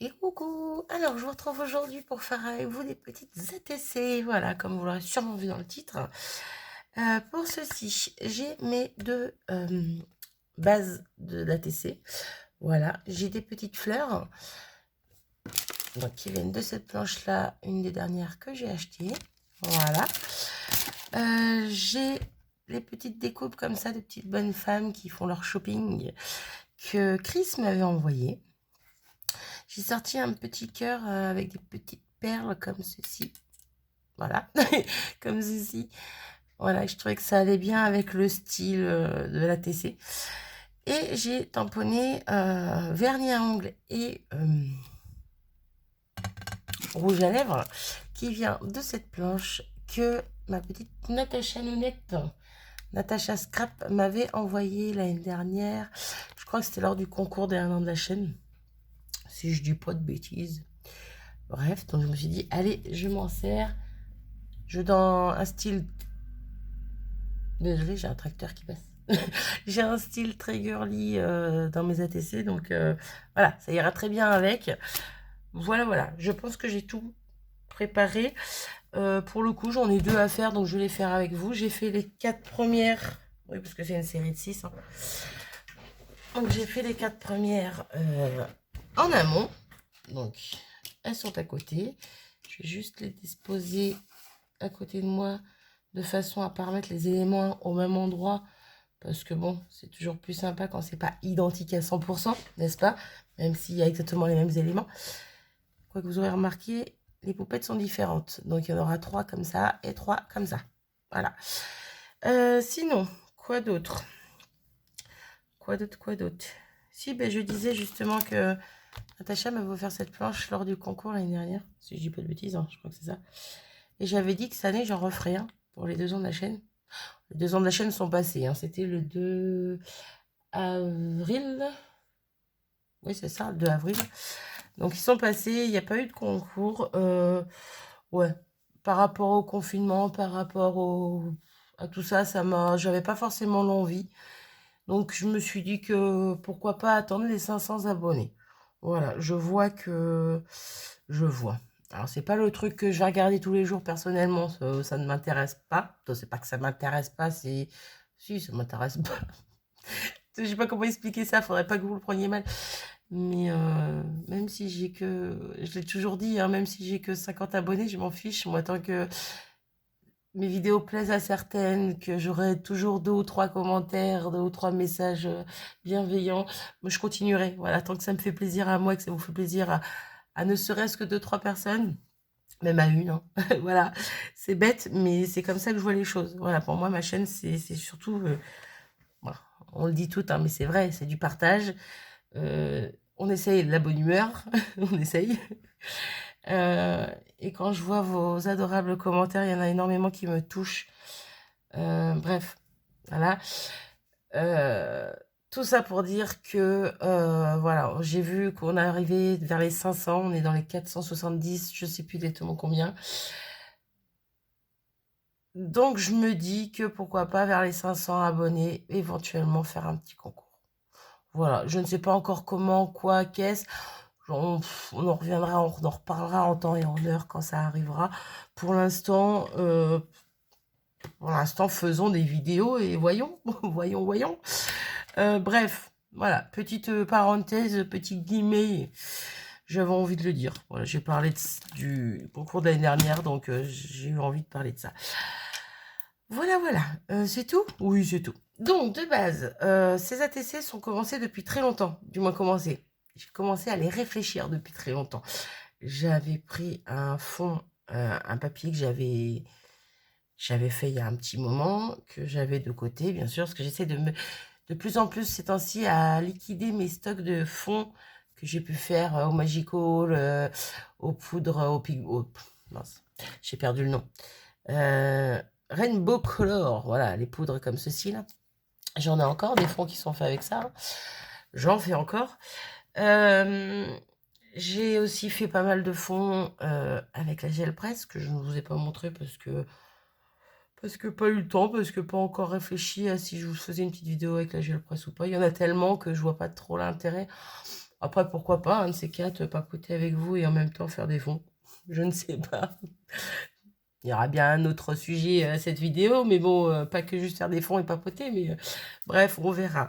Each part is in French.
Et coucou! Alors, je vous retrouve aujourd'hui pour faire avec vous des petites ATC, voilà, comme vous l'aurez sûrement vu dans le titre. Pour ceci, j'ai mes deux bases d'ATC. Voilà, j'ai des petites fleurs, donc qui viennent de cette planche-là, une des dernières que j'ai achetées. Voilà. J'ai les petites découpes comme ça, de petites bonnes femmes qui font leur shopping que Chris m'avait envoyé. J'ai sorti un petit cœur avec des petites perles comme ceci. Voilà, comme ceci. Voilà, je trouvais que ça allait bien avec le style de la TC. Et j'ai tamponné vernis à ongles et rouge à lèvres qui vient de cette planche que ma petite Natacha Nounette, Natacha Scrap, m'avait envoyé l'année dernière. Je crois que c'était lors du concours des 1 an de la chaîne, si je dis pas de bêtises. Bref, donc je me suis dit, allez, je m'en sers. Je dans un style... Désolée, j'ai un tracteur qui passe. J'ai un style très girly dans mes ATC, donc voilà, ça ira très bien avec. Voilà, voilà, je pense que j'ai tout préparé. Pour le coup, j'en ai 2 à faire, donc je vais les faire avec vous. J'ai fait les 4 premières, oui, parce que c'est une série de 6. Hein. Donc j'ai fait les 4 premières en amont, donc elles sont à côté. Je vais juste les disposer à côté de moi de façon à pas remettre les éléments au même endroit, parce que bon, c'est toujours plus sympa quand c'est pas identique à 100%, n'est-ce pas? Même s'il y a exactement les mêmes éléments. Quoi que vous aurez remarqué, les poupettes sont différentes. Donc il y en aura 3 comme ça et 3 comme ça. Voilà. Sinon, quoi d'autre? Quoi d'autre? Si, ben, je disais justement que Natacha m'avait offert cette planche lors du concours l'année dernière. Si je dis pas de bêtises, hein, je crois que c'est ça. Et j'avais dit que cette année, j'en referais un pour les 2 ans de la chaîne. Les 2 ans de la chaîne sont passés. Hein. C'était le 2 avril. Oui, c'est ça, le 2 avril. Donc, ils sont passés. Il n'y a pas eu de concours. Ouais. Par rapport au confinement, par rapport à tout ça, j'avais pas forcément l'envie. Donc, je me suis dit que pourquoi pas attendre les 500 abonnés. Voilà, je vois que... Je vois. Alors, c'est pas le truc que je vais regarder tous les jours personnellement, ça ne m'intéresse pas. C'est pas que ça m'intéresse pas, c'est... Si, ça m'intéresse pas. Je sais pas comment expliquer ça, faudrait pas que vous le preniez mal. Mais même si j'ai que... Je l'ai toujours dit, hein, même si j'ai que 50 abonnés, je m'en fiche. Moi, tant que mes vidéos plaisent à certaines, que j'aurai toujours 2 ou 3 commentaires, 2 ou 3 messages bienveillants, moi, je continuerai. Voilà, tant que ça me fait plaisir à moi, que ça vous fait plaisir à ne serait-ce que 2-3 personnes, même à une, hein. Voilà, c'est bête, mais c'est comme ça que je vois les choses. Voilà, pour moi, ma chaîne, c'est surtout... bon, on le dit tout, hein, mais c'est vrai, c'est du partage. On essaye de la bonne humeur, on essaye. Et quand je vois vos adorables commentaires, il y en a énormément qui me touchent. Bref, voilà. Euh, tout ça pour dire que, voilà, j'ai vu qu'on est arrivé vers les 500, on est dans les 470, je sais plus exactement combien. Donc, je me dis que pourquoi pas vers les 500 abonnés, éventuellement faire un petit concours. Voilà, je ne sais pas encore comment, quoi, qu'est-ce. On en reviendra, on en reparlera en temps et en heure quand ça arrivera. Pour l'instant, faisons des vidéos et voyons, voyons. Bref, voilà, petite parenthèse, petit guillemet, j'avais envie de le dire. Voilà, j'ai parlé du concours de l'année dernière, donc j'ai eu envie de parler de ça. Voilà, voilà. C'est tout? Oui, c'est tout. Donc, de base, ces ATC sont commencés depuis très longtemps. Du moins commencé. J'ai commencé à les réfléchir depuis très longtemps. J'avais pris un fond, un papier que j'avais fait il y a un petit moment, que j'avais de côté, bien sûr, parce que j'essaie de plus en plus ces temps-ci à liquider mes stocks de fonds que j'ai pu faire au Magical, aux poudres, mince, j'ai perdu le nom. Rainbow Color, voilà, les poudres comme ceci là. J'en ai encore des fonds qui sont faits avec ça. Hein. J'en fais encore. J'ai aussi fait pas mal de fonds avec la gel presse que je ne vous ai pas montré parce que pas eu le temps, parce que pas encore réfléchi à si je vous faisais une petite vidéo avec la gel presse ou pas. Il y en a tellement que je vois pas trop l'intérêt. Après, pourquoi pas, un de ces quatre, papoter avec vous et en même temps faire des fonds. Je ne sais pas. Il y aura bien un autre sujet à cette vidéo, mais bon, pas que juste faire des fonds et papoter, mais bref, on verra.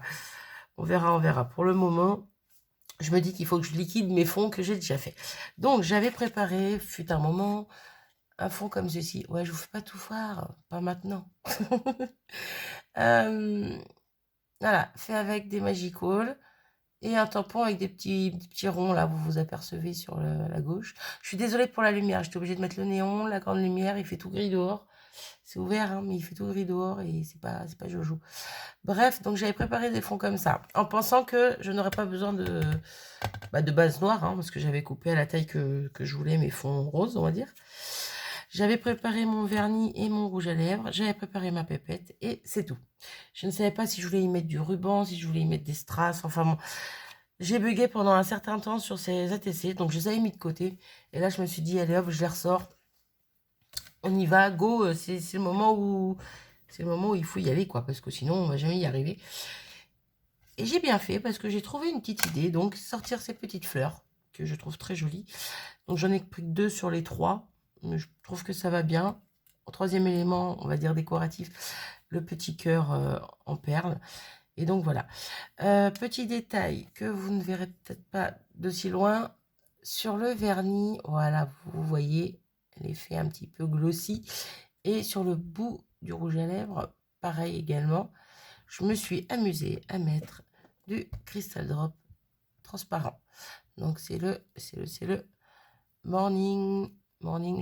On verra, on verra. Pour le moment, je me dis qu'il faut que je liquide mes fonds que j'ai déjà fait. Donc, j'avais préparé, fut un moment, un fond comme ceci. Ouais, je vous fais pas tout voir, pas maintenant. Voilà, fait avec des Magical et un tampon avec des petits ronds, là, vous vous apercevez sur la gauche. Je suis désolée pour la lumière, j'étais obligée de mettre le néon, la grande lumière, il fait tout gris dehors. C'est ouvert, hein, mais il fait tout gris dehors et c'est pas jojo. Bref, donc j'avais préparé des fonds comme ça, en pensant que je n'aurais pas besoin de base noire, hein, parce que j'avais coupé à la taille que je voulais mes fonds roses, on va dire. J'avais préparé mon vernis et mon rouge à lèvres, j'avais préparé ma pépette et c'est tout. Je ne savais pas si je voulais y mettre du ruban, si je voulais y mettre des strass, enfin bon. J'ai bugué pendant un certain temps sur ces ATC, donc je les avais mis de côté. Et là, je me suis dit, allez hop, je les ressors. On y va, go, c'est le moment où il faut y aller, quoi, parce que sinon, on va jamais y arriver. Et j'ai bien fait, parce que j'ai trouvé une petite idée, donc sortir ces petites fleurs, que je trouve très jolies. Donc j'en ai pris que 2 sur les 3, mais je trouve que ça va bien. Au troisième élément, on va dire décoratif, le petit cœur en perles. Et donc voilà. Petit détail que vous ne verrez peut-être pas de si loin, sur le vernis, voilà, vous voyez l'effet un petit peu glossy. Et sur le bout du rouge à lèvres, pareil également, je me suis amusée à mettre du Crystal Drop transparent. Donc c'est le Morning,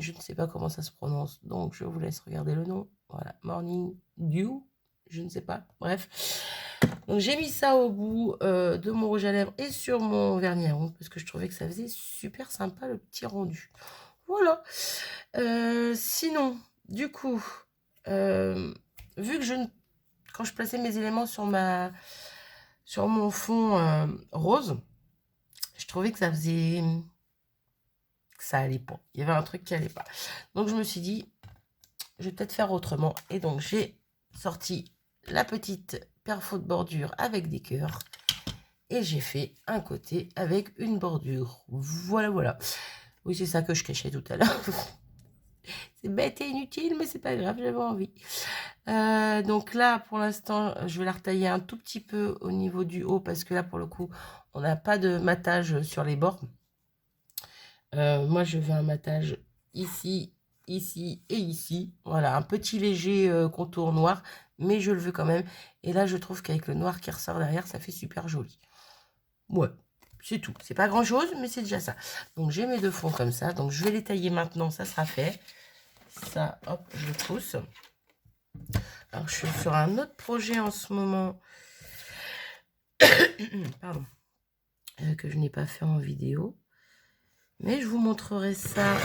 je ne sais pas comment ça se prononce, donc je vous laisse regarder le nom. Voilà, Morning Dew, je ne sais pas, bref. Donc j'ai mis ça au bout de mon rouge à lèvres et sur mon vernis à ongles parce que je trouvais que ça faisait super sympa le petit rendu. Voilà. Sinon, du coup, vu que quand je plaçais mes éléments sur mon fond rose, je trouvais que ça faisait que ça allait pas. Il y avait un truc qui allait pas. Donc je me suis dit, je vais peut-être faire autrement. Et donc j'ai sorti la petite perfo de bordure avec des cœurs. Et j'ai fait un côté avec une bordure. Voilà, voilà. Oui, c'est ça que je cachais tout à l'heure. C'est bête et inutile, mais c'est pas grave, j'avais envie. Donc là, pour l'instant, je vais la retailler un tout petit peu au niveau du haut, parce que là, pour le coup, on n'a pas de matage sur les bords. Moi, je veux un matage ici, ici et ici. Voilà, un petit léger contour noir, mais je le veux quand même. Et là, je trouve qu'avec le noir qui ressort derrière, ça fait super joli. Ouais, c'est tout. C'est pas grand chose, mais c'est déjà ça. Donc j'ai mes 2 fonds comme ça. Donc je vais les tailler maintenant, ça sera fait. Ça, hop, je le pousse. Alors je suis sur un autre projet en ce moment. Pardon. Que je n'ai pas fait en vidéo. Mais je vous montrerai ça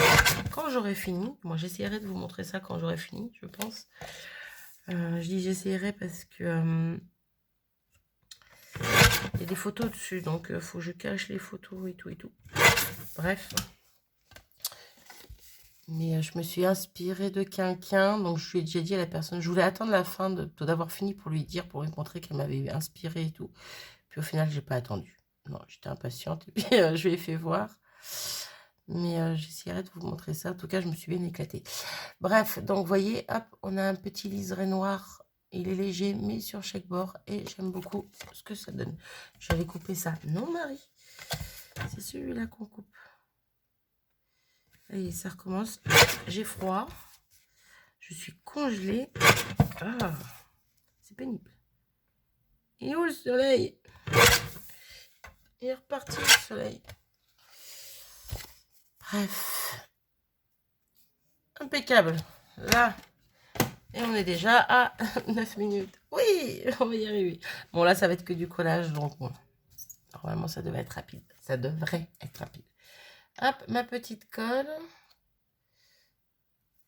quand j'aurai fini. Moi j'essaierai de vous montrer ça quand j'aurai fini, je pense. Je dis j'essaierai parce que... il y a des photos dessus, donc il faut que je cache les photos et tout et tout. Bref. Mais je me suis inspirée de quelqu'un, donc je lui ai déjà dit à la personne, je voulais attendre la fin d'avoir fini pour lui dire, pour lui montrer qu'elle m'avait inspirée et tout. Puis au final, j'ai pas attendu. Non, j'étais impatiente et puis je lui ai fait voir. Mais j'essaierai de vous montrer ça. En tout cas, je me suis bien éclatée. Bref, donc vous voyez, hop, on a un petit liseré noir. Il est léger, mais sur chaque bord. Et j'aime beaucoup ce que ça donne. J'avais coupé ça. Non, Marie. C'est celui-là qu'on coupe. Allez, ça recommence. J'ai froid. Je suis congelée. Ah, c'est pénible. Et où le soleil? Il est reparti le soleil. Bref. Impeccable. Là. Et on est déjà à 9 minutes. Oui, on va y arriver. Bon, là, ça va être que du collage. Donc, bon, normalement, ça devrait être rapide. Ça devrait être rapide. Hop, ma petite colle.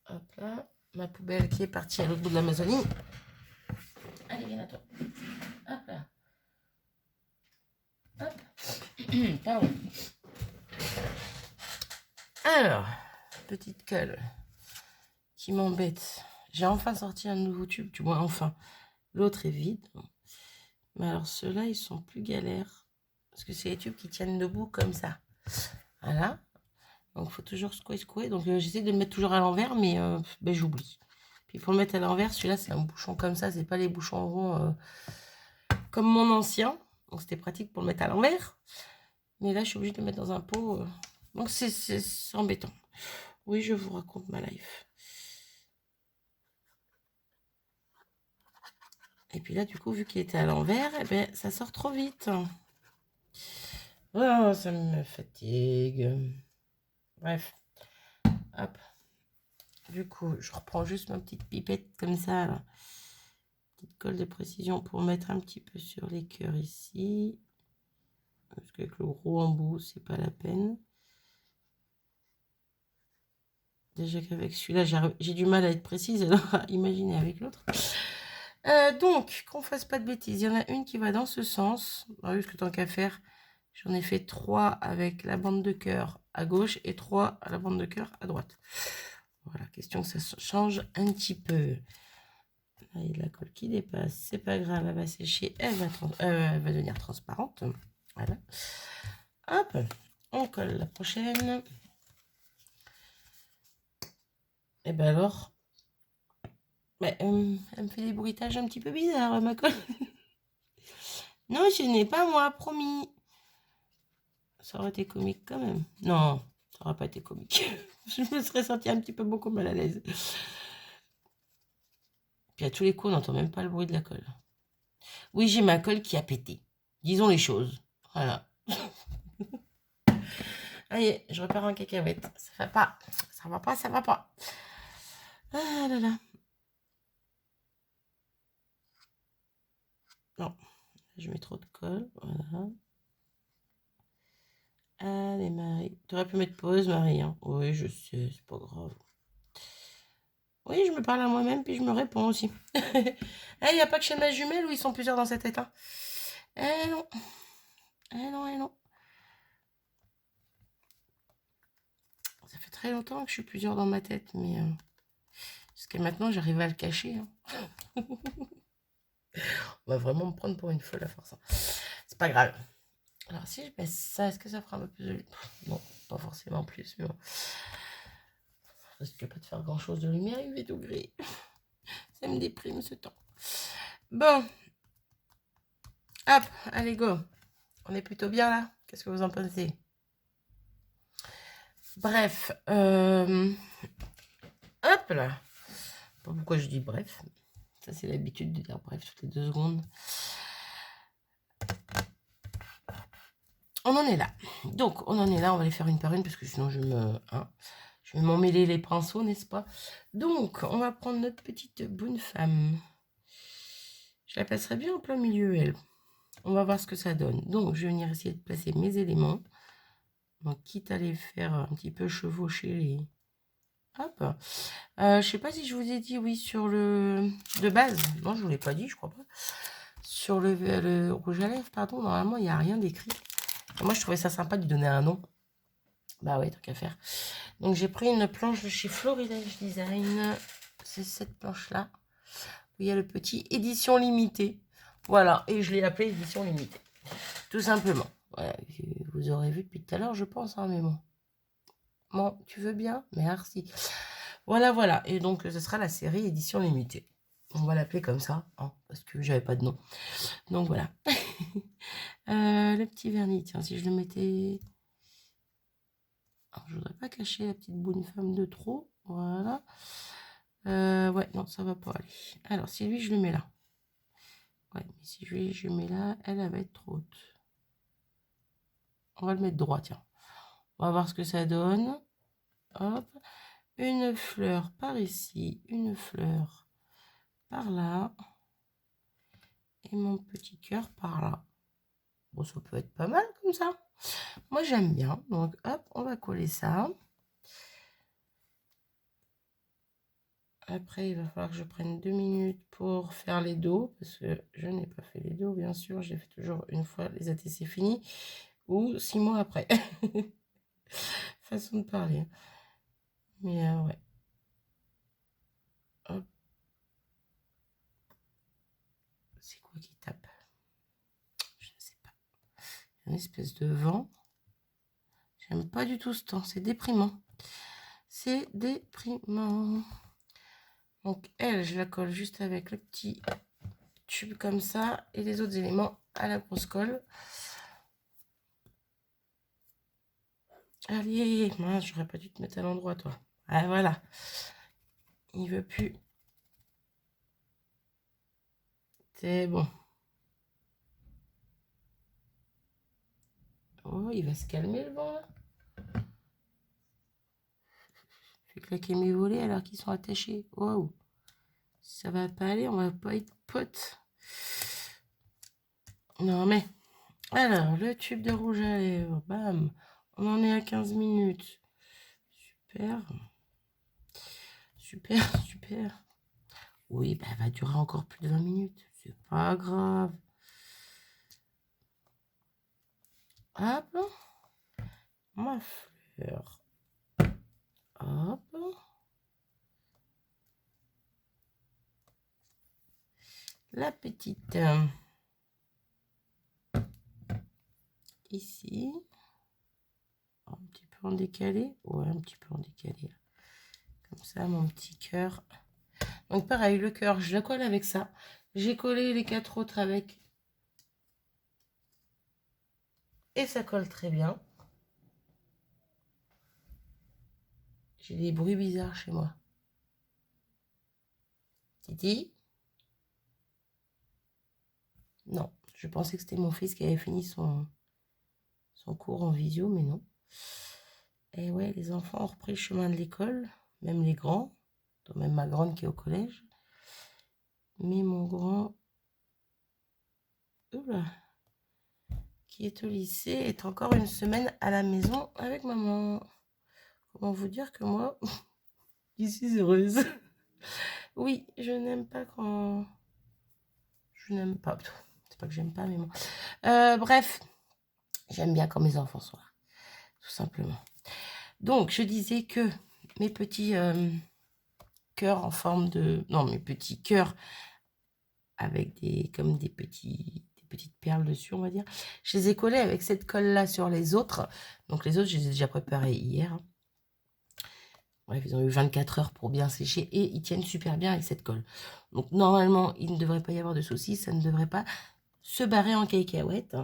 Hop là. Ma poubelle qui est partie à l'autre bout de l'Amazonie. Allez, viens à toi. Hop là. Hop. Pardon. Alors, petite colle qui m'embête. J'ai enfin sorti un nouveau tube, du moins enfin. L'autre est vide. Mais alors ceux-là, ils sont plus galères. parce que c'est les tubes qui tiennent debout comme ça. Voilà. Donc, il faut toujours secouer. Donc, j'essaie de le mettre toujours à l'envers, mais ben, j'oublie. Puis, pour le mettre à l'envers, celui-là, c'est un bouchon comme ça. C'est pas les bouchons ronds comme mon ancien. Donc, c'était pratique pour le mettre à l'envers. Mais là, je suis obligée de le mettre dans un pot. Donc, c'est embêtant. Oui, je vous raconte ma life. Et puis là, du coup, vu qu'il était à l'envers, eh ben, ça sort trop vite. Oh, ça me fatigue. Bref. Hop. Du coup, je reprends juste ma petite pipette comme ça, là. Petite colle de précision pour mettre un petit peu sur les cœurs ici. Parce qu'avec le gros embout, c'est pas la peine. Déjà qu'avec celui-là, j'ai du mal à être précise, alors imaginez avec l'autre. Donc, qu'on fasse pas de bêtises, il y en a une qui va dans ce sens. Ah oui, parce que tant qu'à faire, j'en ai fait 3 avec la bande de cœur à gauche et 3 à la bande de cœur à droite. Voilà, question que ça change un petit peu. Là, il y a de la colle qui dépasse, c'est pas grave, elle va sécher, elle va devenir transparente. Voilà. Hop, on colle la prochaine. Et ben alors, ben, elle me fait des bruitages un petit peu bizarres, ma colle. Non, ce n'est pas moi, promis. Ça aurait été comique quand même. Non, ça n'aurait pas été comique. Je me serais sentie un petit peu beaucoup mal à l'aise. Puis à tous les coups, on n'entend même pas le bruit de la colle. Oui, j'ai ma colle qui a pété. Disons les choses. Voilà. Allez, je repars en cacahuète. Ça va pas. Ça va pas, ça va pas. Ah là là. Non, je mets trop de colle. Voilà. Allez, Marie. Tu aurais pu mettre pause, Marie. Hein. Oui, je sais, c'est pas grave. Oui, je me parle à moi-même, puis je me réponds aussi. Il n'y a pas que chez ma jumelle où ils sont plusieurs dans cet état. Eh non. Eh non, eh non. Ça fait très longtemps que je suis plusieurs dans ma tête, mais jusqu'à maintenant, j'arrive à le cacher. Hein. On va vraiment me prendre pour une folle à force. Hein. C'est pas grave. Alors, si je baisse ça, est-ce que ça fera un peu plus de lumière? Non, pas forcément plus, mais bon. Je risque pas de faire grand-chose de lumière, 8 degrés. Ça me déprime ce temps. Bon. Hop, allez, go. On est plutôt bien là. Qu'est-ce que vous en pensez? Bref. Hop là. Pas pourquoi je dis bref. Ça, c'est l'habitude de dire bref toutes les 2 secondes. On en est là. Donc, on en est là. On va les faire une par une parce que sinon, je vais m'emmêler les pinceaux, n'est-ce pas? Donc, on va prendre notre petite bonne femme. Je la placerai bien en plein milieu, elle. On va voir ce que ça donne. Donc, je vais venir essayer de placer mes éléments. Donc, quitte à les faire un petit peu chevaucher les... Hop. Je sais pas si je vous ai dit, oui, sur le... De base. Non, je vous l'ai pas dit, je crois pas. Sur le rouge à lèvres, pardon, normalement, il n'y a rien d'écrit. Moi, je trouvais ça sympa de lui donner un nom. Bah ouais, tant qu'à faire. Donc, j'ai pris une planche de chez Florilège Design. C'est cette planche-là. Où il y a le petit édition limitée. Voilà, et je l'ai appelé édition limitée. Tout simplement. Voilà, vous aurez vu depuis tout à l'heure, je pense, hein, mais bon. Bon, tu veux bien? Merci. Voilà, voilà. Et donc, ce sera la série édition limitée. On va l'appeler comme ça, hein, parce que j'avais pas de nom. Donc, voilà. Le petit vernis, tiens, si je le mettais... Alors, je voudrais pas cacher la petite bonne femme de trop. Voilà. Ouais, non, ça va pas aller. Alors, si lui, je le mets là. Ouais, mais si lui, je le mets là, elle va être trop haute. On va le mettre droit, tiens. On va voir ce que ça donne. Hop. Une fleur par ici, une fleur par là. Et mon petit cœur par là. Bon, ça peut être pas mal comme ça. Moi, j'aime bien. Donc, hop, on va coller ça. Après, il va falloir que je prenne 2 minutes pour faire les dos. Parce que je n'ai pas fait les dos, bien sûr. Je les fais toujours une fois les ATC finis. Ou 6 mois après. Façon de parler. Mais ouais. Hop. C'est quoi qui tape? Je ne sais pas. une espèce de vent. J'aime pas du tout ce temps, c'est déprimant. C'est déprimant. Donc elle, je la colle juste avec le petit tube comme ça et les autres éléments à la grosse colle. Allez, mince, j'aurais pas dû te mettre à l'endroit, toi. Ah, voilà. Il veut plus. C'est bon. Oh, il va se calmer le vent là. Je vais claquer mes volets alors qu'ils sont attachés. Waouh. Ça va pas aller, on va pas être potes. Non mais. Alors, le tube de rouge à lèvres. Bam. On en est à 15 minutes. Super. Super, super. Oui, bah, elle va durer encore plus de 20 minutes. C'est pas grave. Hop. Ma fleur. Hop. La petite. Ici. Un petit peu en décalé. Ouais, un petit peu en décalé. Comme ça, mon petit cœur. Donc pareil, le cœur, je le colle avec ça. J'ai collé les 4 autres avec. Et ça colle très bien. J'ai des bruits bizarres chez moi. Titi? Non, je pensais que c'était mon fils qui avait fini son cours en visio, mais non. Et ouais, les enfants ont repris le chemin de l'école, même les grands, dont même ma grande qui est au collège. Mais mon grand, oula, qui est au lycée, est encore une semaine à la maison avec maman. Comment vous dire que moi, je suis heureuse. Oui, je n'aime pas quand... Je n'aime pas. C'est pas que j'aime pas, mais bon. Bref, j'aime bien quand mes enfants sont là. Tout simplement. Donc, je disais que mes petits cœurs en forme de... Non, mes petits cœurs avec comme des petites perles dessus, on va dire. Je les ai collés avec cette colle-là sur les autres. Donc, les autres, je les ai déjà préparés hier. Bref, ils ont eu 24 heures pour bien sécher et ils tiennent super bien avec cette colle. Donc, normalement, il ne devrait pas y avoir de soucis. Ça ne devrait pas se barrer en cacahuète.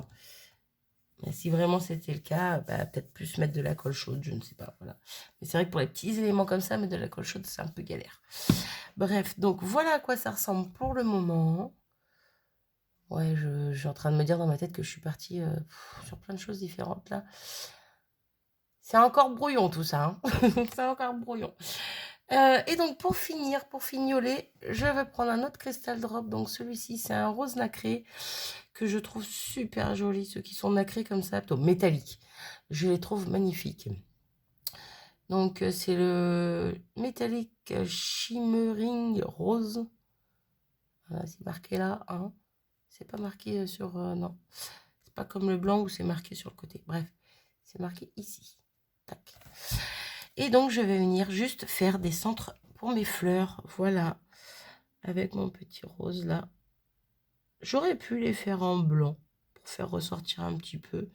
Mais si vraiment c'était le cas, bah, peut-être plus mettre de la colle chaude, je ne sais pas. Voilà. Mais c'est vrai que pour les petits éléments comme ça, mettre de la colle chaude, c'est un peu galère. Bref, donc voilà à quoi ça ressemble pour le moment. Ouais, je suis en train de me dire dans ma tête que je suis partie sur plein de choses différentes là. C'est encore brouillon tout ça. Hein. C'est encore brouillon. Et donc pour finir, pour fignoler, je vais prendre un autre cristal drop. Donc celui-ci, c'est un rose nacré que je trouve super joli. Ceux qui sont nacrés comme ça, plutôt métalliques. Je les trouve magnifiques. Donc c'est le métallique shimmering rose. Voilà, c'est marqué là. Hein. C'est pas marqué sur... non. C'est pas comme le blanc où c'est marqué sur le côté. Bref, c'est marqué ici. Tac. Et donc, je vais venir juste faire des centres pour mes fleurs. Voilà. Avec mon petit rose là. J'aurais pu les faire en blanc pour faire ressortir un petit peu.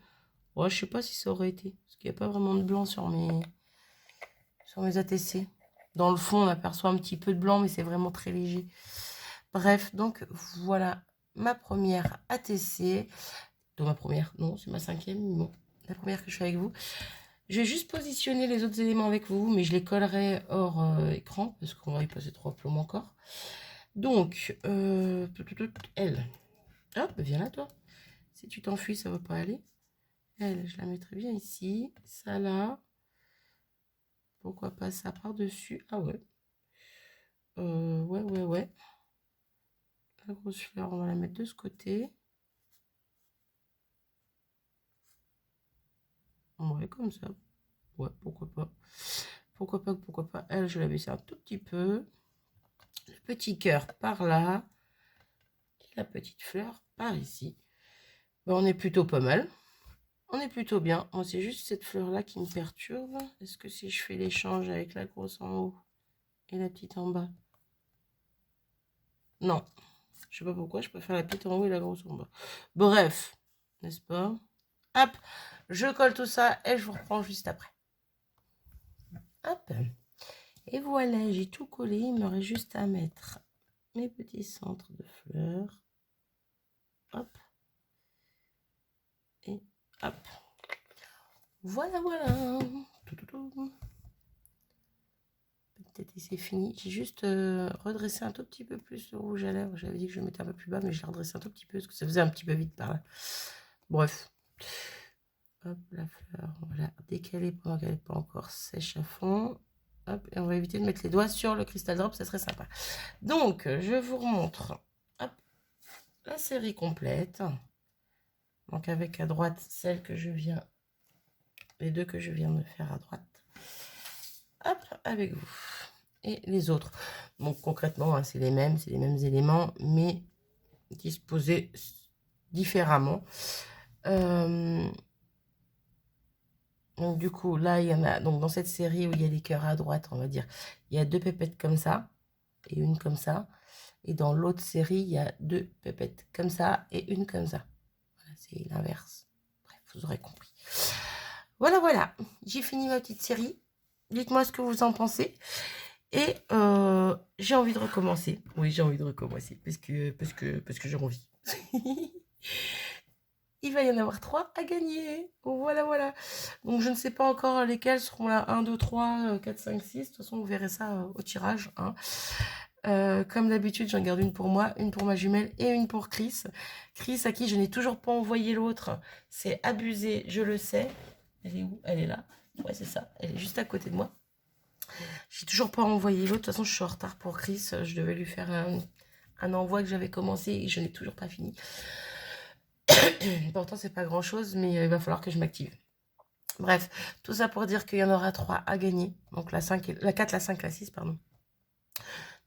Ouais, je sais pas si ça aurait été. Parce qu'il n'y a pas vraiment de blanc sur mes ATC. Dans le fond, on aperçoit un petit peu de blanc, mais c'est vraiment très léger. Bref, donc voilà ma première ATC. Donc ma première, non, c'est ma 5e, mais bon, la première que je fais avec vous. Je vais juste positionner les autres éléments avec vous, mais je les collerai hors écran, parce qu'on va y passer 3 plombs encore. Donc, elle. Hop, viens là, toi. Si tu t'enfuis, ça va pas aller. Elle, je la mettrai bien ici. Ça là. Pourquoi pas ça par-dessus? Ah ouais. Ouais. La grosse fleur, on va la mettre de ce côté. Ouais, comme ça. Ouais, pourquoi pas. Pourquoi pas. Elle, je vais la baisser un tout petit peu. Le petit cœur par là. Et la petite fleur par ici. Ben, on est plutôt pas mal. On est plutôt bien. Moi, c'est juste cette fleur-là qui me perturbe. Est-ce que si je fais l'échange avec la grosse en haut et la petite en bas? Non. Je sais pas pourquoi, je préfère la petite en haut et la grosse en bas. Bref, n'est-ce pas? Hop, je colle tout ça et je vous reprends juste après. Hop. Et voilà, j'ai tout collé. Il me reste juste à mettre mes petits centres de fleurs. Hop. Et hop. Voilà, voilà. Peut-être c'est fini. J'ai juste redressé un tout petit peu plus le rouge à lèvres. J'avais dit que je le mettais un peu plus bas, mais je l'ai redressé un tout petit peu parce que ça faisait un petit peu vite par là. Bref. Hop, la fleur, voilà, décaler pendant qu'elle n'est pas encore sèche à fond. Hop, et on va éviter de mettre les doigts sur le cristal drop, ça serait sympa. Donc, je vous remontre hop, la série complète. Donc, avec à droite, celle que je viens, les deux que je viens de faire à droite. Hop, avec vous. Et les autres. Donc, concrètement, hein, c'est les mêmes éléments, mais disposés différemment. Donc du coup, là, il y en a, donc dans cette série où il y a les cœurs à droite, on va dire, il y a 2 pépettes comme ça, et une comme ça. Et dans l'autre série, il y a 2 pépettes comme ça, et une comme ça. Voilà, c'est l'inverse. Bref, vous aurez compris. Voilà, voilà, j'ai fini ma petite série. Dites-moi ce que vous en pensez. Et j'ai envie de recommencer. Oui, j'ai envie de recommencer, parce que j'ai envie. Il va y en avoir 3 à gagner. Voilà, voilà. Donc, je ne sais pas encore lesquels seront là. 1, 2, 3, 4, 5, 6. De toute façon, vous verrez ça au tirage. Hein. Comme d'habitude, j'en garde une pour moi, une pour ma jumelle et une pour Chris. Chris, à qui je n'ai toujours pas envoyé l'autre. C'est abusé, je le sais. Elle est où? Elle est là. Ouais, c'est ça. Elle est juste à côté de moi. J'ai toujours pas envoyé l'autre. De toute façon, je suis en retard pour Chris. Je devais lui faire un envoi que j'avais commencé et je n'ai toujours pas fini. Pourtant, c'est pas grand chose, mais il va falloir que je m'active. Bref, tout ça pour dire qu'il y en aura 3 à gagner. Donc la 5, la 4, la 5, la 6, pardon.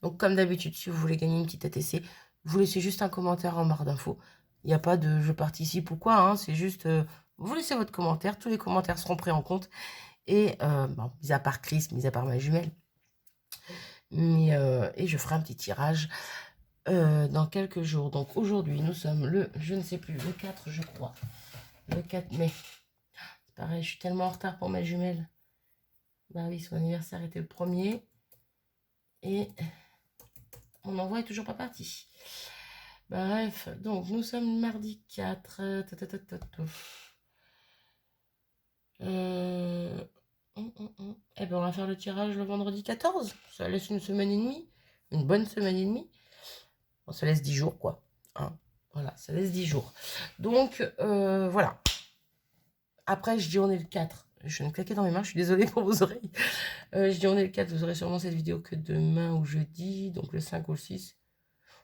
Donc comme d'habitude, si vous voulez gagner une petite ATC, vous laissez juste un commentaire en barre d'infos. Il n'y a pas de je participe ou quoi, hein, c'est juste vous laissez votre commentaire. Tous les commentaires seront pris en compte. Et bon, mis à part Chris, mis à part ma jumelle. Mais, et je ferai un petit tirage dans quelques jours. Donc aujourd'hui, nous sommes le, je ne sais plus, le 4, je crois. Le 4 mai. C'est pareil, je suis tellement en retard pour ma jumelle. Bah oui, son anniversaire était le 1er. Et mon envoi est toujours pas parti. Bref, donc nous sommes mardi 4. Eh ben on va faire le tirage le vendredi 14. Ça laisse une semaine et demie. Une bonne semaine et demie. Bon, ça laisse 10 jours, quoi. Hein, voilà, ça laisse 10 jours. Donc, voilà. Après, je dis on est le 4. Je viens de claquer dans mes mains, je suis désolée pour vos oreilles. Je dis on est le 4, vous aurez sûrement cette vidéo que demain ou jeudi, donc le 5 ou le 6.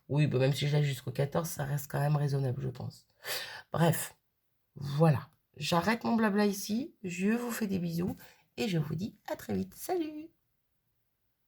Oui, bah même si je l'ai jusqu'au 14, ça reste quand même raisonnable, je pense. Bref, voilà. J'arrête mon blabla ici, je vous fais des bisous et je vous dis à très vite. Salut!